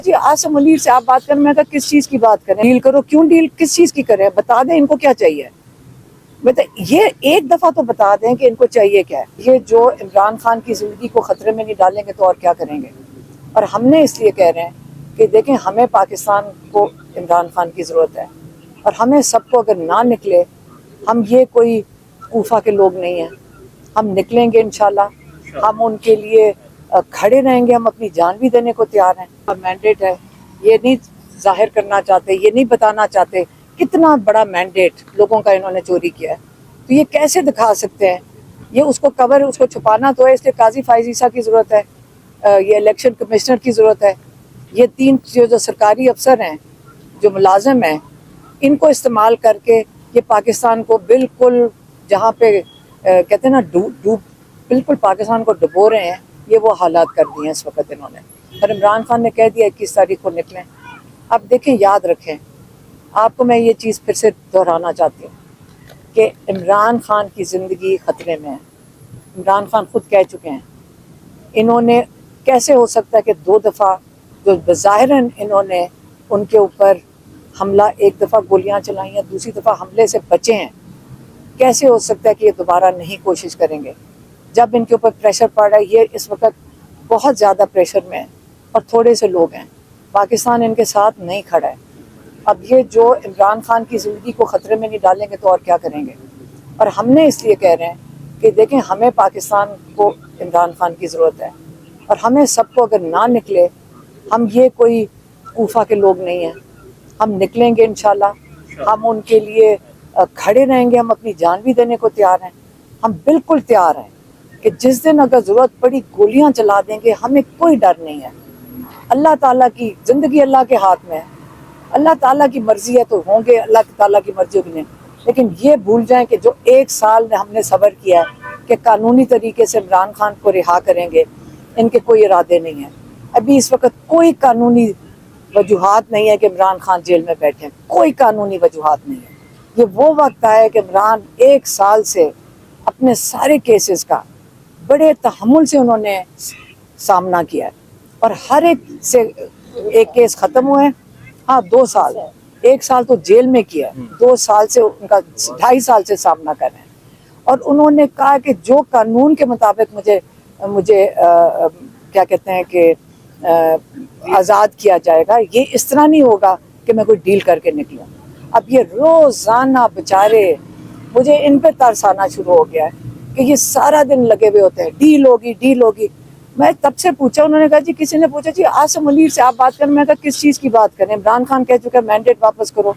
جی آصم منیر سے آپ بات کریں، میں کہا کس چیز کی بات کریں، ڈیل کرو، کیوں ڈیل کس چیز کی کریں، بتا دیں ان کو کیا چاہیے. یہ ایک دفعہ تو بتا دیں کہ ان کو چاہیے کیا ہے. یہ جو عمران خان کی زندگی کو خطرے میں نہیں ڈالیں گے تو اور کیا کریں گے. اور ہم نے اس لیے کہہ رہے ہیں کہ دیکھیں ہمیں پاکستان کو عمران خان کی ضرورت ہے، اور ہمیں سب کو اگر نہ نکلے، ہم یہ کوئی کوفہ کے لوگ نہیں ہیں، ہم نکلیں گے انشاءاللہ، ہم ان کے لیے کھڑے رہیں گے، ہم اپنی جان بھی دینے کو تیار ہیں. اور مینڈیٹ ہے، یہ نہیں ظاہر کرنا چاہتے، یہ نہیں بتانا چاہتے کتنا بڑا مینڈیٹ لوگوں کا انہوں نے چوری کیا ہے. تو یہ کیسے دکھا سکتے ہیں؟ یہ اس کو کور، اس کو چھپانا تو ہے. اس لیے قاضی فائز عیسیٰ کی ضرورت ہے، یہ الیکشن کمشنر کی ضرورت ہے. یہ تین جو سرکاری افسر ہیں، جو ملازم ہیں، ان کو استعمال کر کے یہ پاکستان کو بالکل جہاں پہ کہتے ہیں نا بالکل پاکستان کو ڈبو رہے ہیں. یہ وہ حالات کر دیے ہیں اس وقت انہوں نے. اور عمران خان نے کہہ دیا 21 تاریخ کو نکلیں. اب دیکھیں، یاد رکھیں، آپ کو میں یہ چیز پھر سے دہرانا چاہتی ہوں کہ عمران خان کی زندگی خطرے میں ہے. عمران خان خود کہہ چکے ہیں، انہوں نے کیسے ہو سکتا ہے کہ 2 دفعہ جو بظاہراً انہوں نے ان کے اوپر حملہ، ایک دفعہ گولیاں چلائی ہیں، دوسری دفعہ حملے سے بچے ہیں، کیسے ہو سکتا ہے کہ یہ دوبارہ نہیں کوشش کریں گے جب ان کے اوپر پریشر پڑ رہا ہے. یہ اس وقت بہت زیادہ پریشر میں ہیں اور تھوڑے سے لوگ ہیں، پاکستان ان کے ساتھ نہیں کھڑا ہے. اب یہ جو عمران خان کی زندگی کو خطرے میں نہیں ڈالیں گے تو اور کیا کریں گے. اور ہم نے اس لیے کہہ رہے ہیں کہ دیکھیں ہمیں پاکستان کو عمران خان کی ضرورت ہے، اور ہمیں سب کو اگر نہ نکلے، ہم یہ کوئی کوفہ کے لوگ نہیں ہیں، ہم نکلیں گے انشاءاللہ، ہم ان کے لیے کھڑے رہیں گے، ہم اپنی جان بھی دینے کو تیار ہیں. ہم بالکل تیار ہیں کہ جس دن اگر ضرورت پڑی گولیاں چلا دیں گے، ہمیں کوئی ڈر نہیں ہے. اللہ تعالیٰ کی زندگی اللہ کے ہاتھ میں ہے، اللہ تعالیٰ کی مرضی ہے تو ہوں گے، اللہ تعالیٰ کی مرضی ہوگی نہیں. لیکن یہ بھول جائیں کہ جو 1 سال میں ہم نے صبر کیا ہے کہ قانونی طریقے سے عمران خان کو رہا کریں گے، ان کے کوئی ارادے نہیں ہیں. ابھی اس وقت کوئی قانونی وجوہات نہیں ہے کہ عمران خان جیل میں بیٹھیں، کوئی قانونی وجوہات نہیں ہے. یہ وہ وقت آیا کہ عمران 1 سال سے اپنے سارے کیسز کا بڑے تحمل سے انہوں نے سامنا کیا ہے، اور ہر ایک سے ایک کیس ختم ہوئے ہیں. ہاں 2 سال، 1 سال تو جیل میں کیا ہے، 2 سال سے ان کا 2.5 سال سے سامنا کر رہے ہیں. اور انہوں نے کہا کہ جو قانون کے مطابق مجھے کیا کہتے ہیں کہ آزاد کیا جائے گا، یہ اس طرح نہیں ہوگا کہ میں کوئی ڈیل کر کے نکلوں. اب یہ روزانہ بیچارے، مجھے ان پہ ترس آنا شروع ہو گیا ہے کہ یہ سارا دن لگے ہوئے ہوتے ہیں، ڈیل ہوگی ڈیل ہوگی. میں تب سے پوچھا، انہوں نے کہا جی کسی نے پوچھا جی آصم منیر سے آپ بات کریں، میں کہا کس چیز کی بات کریں. عمران خان کہہ چکا ہے مینڈیٹ واپس کرو.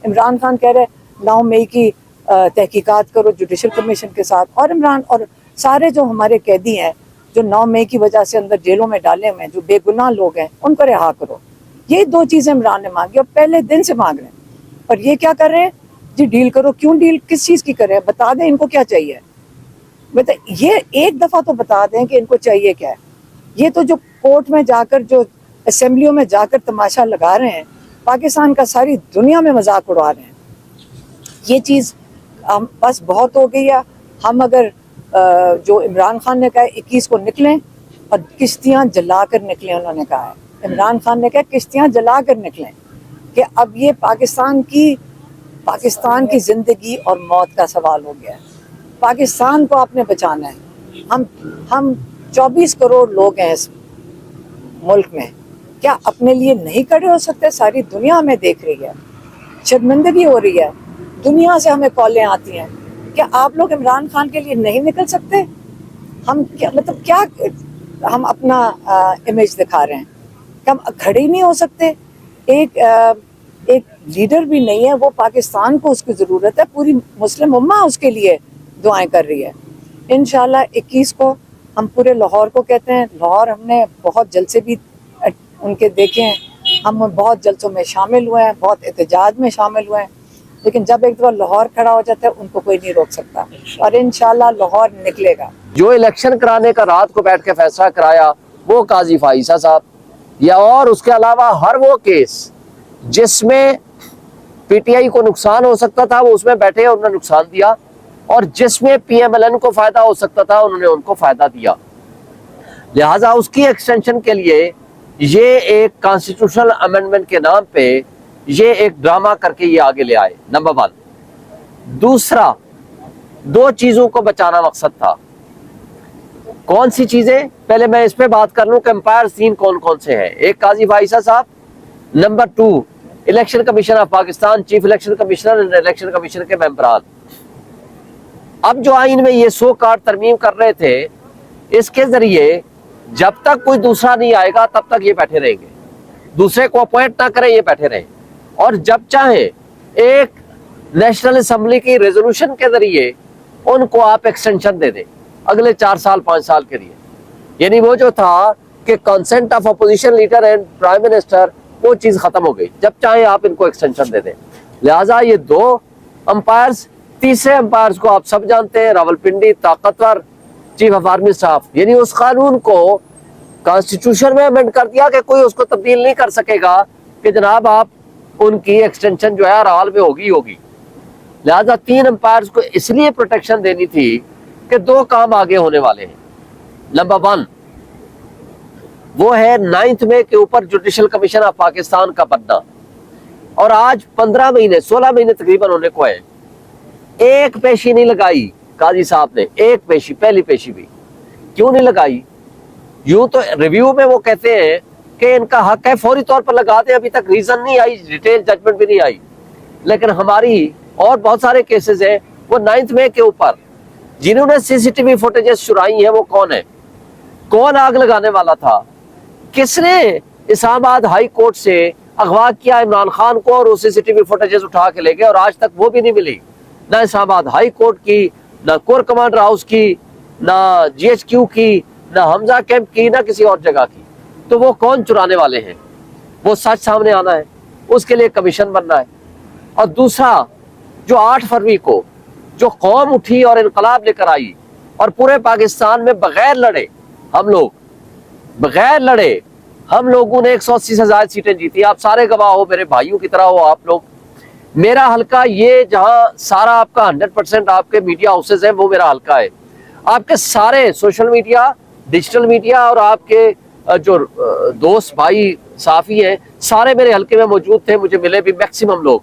عمران خان کہہ رہے 9 مئی کی تحقیقات کرو جوڈیشل کمیشن کے ساتھ. اور عمران اور سارے جو ہمارے قیدی ہیں جو 9 مئی کی وجہ سے اندر جیلوں میں ڈالے ہوئے ہیں، جو بے گناہ لوگ ہیں، ان کو رہا کرو. یہ 2 چیزیں عمران نے مانگی اور پہلے دن سے مانگ رہے ہیں. اور یہ کیا کر رہے ہیں جی ڈیل کرو، کیوں ڈیل کس چیز کی کریں، بتا دیں ان کو کیا چاہیے. یہ ایک دفعہ تو بتا دیں کہ ان کو چاہیے کیا ہے. یہ تو جو کورٹ میں جا کر، جو اسمبلیوں میں جا کر تماشا لگا رہے ہیں، پاکستان کا ساری دنیا میں مذاق اڑا رہے ہیں. یہ چیز بس بہت ہو گئی ہے. ہم اگر جو عمران خان نے کہا 21 کو نکلیں اور کشتیاں جلا کر نکلیں، انہوں نے کہا ہے، عمران خان نے کہا کشتیاں جلا کر نکلیں، کہ اب یہ پاکستان کی زندگی اور موت کا سوال ہو گیا ہے. پاکستان کو آپ نے بچانا ہے. ہم 24 کروڑ لوگ ہیں اس ملک میں، کیا اپنے لیے نہیں کھڑے ہو سکتے؟ ساری دنیا ہمیں دیکھ رہی ہے، شرمندگی ہو رہی ہے، دنیا سے ہمیں کالیں آتی ہیں. کیا آپ لوگ عمران خان کے لیے نہیں نکل سکتے؟ ہم کیا ہم اپنا امیج دکھا رہے ہیں کہ ہم کھڑے ہی نہیں ہو سکتے؟ ایک لیڈر بھی نہیں ہے. وہ پاکستان کو اس کی ضرورت ہے، پوری مسلم امہ اس کے لیے دعائیں کر رہی ہے. انشاءاللہ 21 کو ہم پورے لاہور کو کہتے ہیں، لاہور ہم نے بہت جلسے بھی ان کے دیکھے ہیں، ہم بہت جلسوں میں شامل ہوئے ہیں، بہت احتجاج میں شامل ہوئے ہیں. لیکن جب ایک دفعہ لاہور کھڑا ہو جاتا ہے، ان کو کوئی نہیں روک سکتا، اور انشاءاللہ لاہور نکلے گا. جو الیکشن کرانے کا رات کو بیٹھ کے فیصلہ کرایا وہ قاضی فائز عیسیٰ صاحب، یا اور اس کے علاوہ ہر وہ کیس جس میں پی ٹی آئی کو نقصان ہو سکتا تھا، وہ اس میں بیٹھے انہوں نے نقصان دیا، اور جس میں پی ایم ایل این کو فائدہ ہو سکتا تھا انہوں نے ان کو فائدہ دیا. لہٰذا اس کی ایکسٹینشن کے لیے یہ ایک کانسٹیٹیوشنل امینڈمنٹ کے نام پہ یہ ایک ڈرامہ کر کے یہ آگے لے آئے، نمبر 1۔ دوسرا، 2 چیزوں کو بچانا مقصد تھا۔ کون سی چیزیں؟ پہلے میں اس پہ بات کر لوں کہ امپائر 3 کون کون سے ہیں۔ ایک قاضی فائزہ صاحب، number 2 election commission of Pakistan, chief election commissioner, election commission کے ممبران۔ اب جو آئین میں یہ 100 کارڈ ترمیم کر رہے تھے، اس کے ذریعے جب تک کوئی دوسرا نہیں آئے گا تب تک یہ بیٹھے رہیں گے، دوسرے کو اپوائنٹ نہ کریں، یہ بیٹھے رہیں، اور جب چاہیں ایک نیشنل اسمبلی کی ریزولوشن کے ذریعے ان کو آپ ایکسٹینشن دے دیں اگلے 4 سال 5 سال کے لیے۔ یعنی وہ جو تھا کہ consent of opposition leader and prime minister, وہ چیز ختم ہو گئی، جب چاہیں آپ ان کو ایکسٹینشن دے دیں۔ لہٰذا یہ 2 امپائرز، تیسرے امپائرز کو آپ سب جانتے ہیں، راولپنڈی طاقتور چیف آف آرمی اسٹاف، یعنی اس قانون کو کانسٹیٹیوشن میں امینڈ کر دیا کہ کوئی اس کو تبدیل نہیں کر سکے گا کہ جناب آپ ان کی ایکسٹینشن جو ہے ہر حال میں ہوگی۔ لہذا 3 امپائرز کو اس لیے پروٹیکشن دینی تھی کہ 2 کام آگے ہونے والے ہیں۔ نمبر 1 وہ ہے 9 مئی کے اوپر جوڈیشل کمیشن آف پاکستان کا بننا، اور آج 15 مہینے 16 مہینے تقریباً ہونے کو ہے، ایک پیشی نہیں لگائی قاضی صاحب نے، ایک پیشی، پہلی پیشی بھی کیوں نہیں لگائی؟ یوں تو ریویو میں وہ کہتے ہیں کہ ان کا حق ہے فوری طور پر لگا دیں، ابھی تک ریزن نہیں آئی، ڈیٹیل ججمنٹ بھی نہیں آئی، لیکن ہماری اور بہت سارے کیسز ہیں وہ 9 مئی کے اوپر جنہوں نے CCTV فوٹیجز چرائی ہیں وہ کون ہے؟ کون آگ لگانے والا تھا؟ کس نے اسلام آباد ہائی کورٹ سے اغوا کیا عمران خان کو اور وہ CCTV فوٹیجز اٹھا کے لے گئے، اور آج تک وہ بھی نہیں ملی، نہ اسلام آباد ہائی کورٹ کی، نہ کور کمانڈر ہاؤس کی، نہ GHQ کی، نہ حمزہ کیمپ کی، نہ کسی اور جگہ کی۔ تو وہ کون چرانے والے ہیں؟ وہ سچ سامنے آنا ہے، اس کے لیے کمیشن بننا ہے۔ اور دوسرا، جو 8 فروری کو جو قوم اٹھی اور انقلاب لے کر آئی اور پورے پاکستان میں بغیر لڑے ہم لوگوں نے 180 سے زائد سیٹیں جیتی۔ آپ سارے گواہ ہو، میرے بھائیوں کی طرح ہو آپ لوگ۔ میرا حلقہ یہ جہاں سارا آپ کا 100% آپ کے میڈیا ہاؤسز ہیں، وہ میرا حلقہ ہے۔ آپ کے سارے سوشل میڈیا، ڈیجیٹل میڈیا اور آپ کے جو دوست بھائی صحافی ہیں، سارے میرے حلقے میں موجود تھے، مجھے ملے بھی میکسیمم لوگ،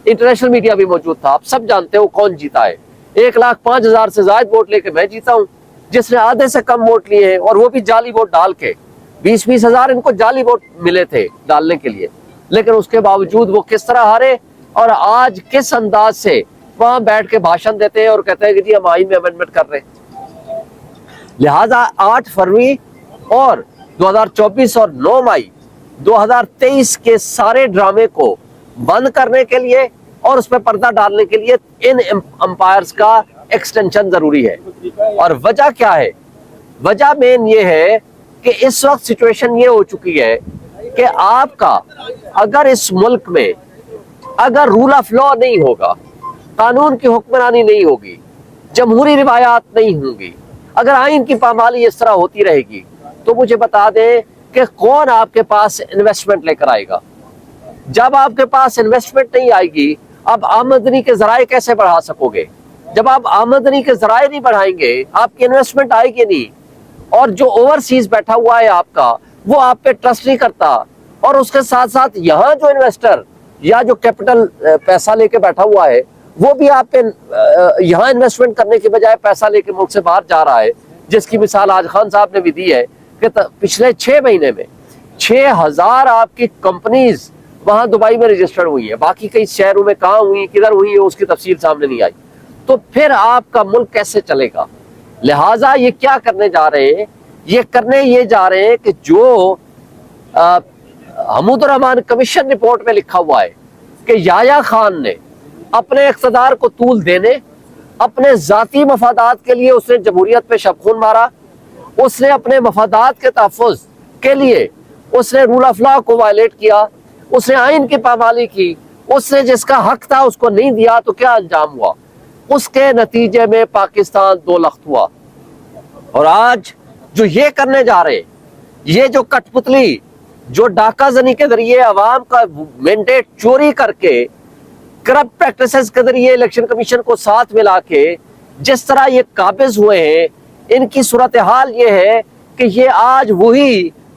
انٹرنیشنل میڈیا بھی موجود تھا۔ آپ سب جانتے ہو کون جیتا ہے۔ 1,05,000 سے زائد ووٹ لے کے میں جیتا ہوں، جس نے آدھے سے کم ووٹ لیے ہیں، اور وہ بھی جعلی ووٹ ڈال کے 20-20 ہزار ان کو جعلی ووٹ ملے تھے ڈالنے کے لیے، لیکن اس کے باوجود وہ کس طرح ہارے، اور آج کس انداز سے وہاں بیٹھ کے بھاشن دیتے ہیں اور کہتے ہیں کہ جی ہم آئین میں امینڈمنٹ کر رہے ہیں۔ لہٰذا 8 فروری اور 2024 اور 9 مئی 2023 کے سارے ڈرامے کو بند کرنے کے لیے اور اس پہ پردہ ڈالنے کے لیے ان امپائرز کا ایکسٹینشن ضروری ہے۔ اور وجہ کیا ہے؟ وجہ مین یہ ہے کہ اس وقت سچویشن یہ ہو چکی ہے کہ آپ کا اگر اس ملک میں اگر رول آف لا نہیں ہوگا، قانون کی حکمرانی نہیں ہوگی، جمہوری روایات نہیں ہوں گی، اگر آئین کی پامالی اس طرح ہوتی رہے گی، تو مجھے بتا دیں کہ کون آپ کے پاس انویسٹمنٹ لے کر آئے گا؟ جب آپ کے پاس انویسٹمنٹ نہیں آئے گی، آپ آمدنی کے ذرائع کیسے بڑھا سکو گے؟ جب آپ آمدنی کے ذرائع نہیں بڑھائیں گے، آپ کی انویسٹمنٹ آئے گی نہیں، اور جو اوورسیز بیٹھا ہوا ہے آپ کا، وہ آپ پہ ٹرسٹ نہیں کرتا، اور اس کے ساتھ ساتھ یہاں جو انویسٹر یا جو کیپٹل پیسہ لے کے بیٹھا ہوا ہے، وہ بھی آپ پہ یہاں انویسٹمنٹ کرنے کے بجائے پیسہ لے کے ملک سے باہر جا رہا ہے، جس کی مثال آج خان صاحب نے بھی دی ہے کہ پچھلے 6 مہینے میں 6,000 آپ کی کمپنیز وہاں دبئی میں رجسٹرڈ ہوئی ہیں، باقی کئی شہروں میں کہاں ہوئی، کدھر ہوئی ہے، اس کی تفصیل سامنے نہیں آئی۔ تو پھر آپ کا ملک کیسے چلے گا؟ لہٰذا یہ کیا کرنے جا رہے ہیں؟ یہ جا رہے ہیں کہ جو حمود الرحمان کمیشن رپورٹ میں لکھا ہوا ہے کہ یحییٰ خان نے اپنے اقتدار کو طول دینے، اپنے ذاتی مفادات کے لیے اس نے جمہوریت پہ شب خون مارا، اس نے اپنے مفادات کے تحفظ کے لیے اس نے رول آف لا کو وائلیٹ کیا، اس نے آئین کی پامالی کی، اس نے جس کا حق تھا اس کو نہیں دیا، تو کیا انجام ہوا؟ اس کے نتیجے میں پاکستان 2 لخت ہوا۔ اور آج جو یہ کرنے جا رہے، یہ جو کٹ پتلی، جو ڈاکہ زنی کے ذریعے عوام کا مینڈیٹ چوری کر کے، کرپٹ پریکٹسز کے ذریعے الیکشن کمیشن کو ساتھ ملا کے جس طرح یہ قابض ہوئے ہیں، ان کی صورتحال یہ ہے کہ یہ آج وہی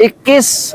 21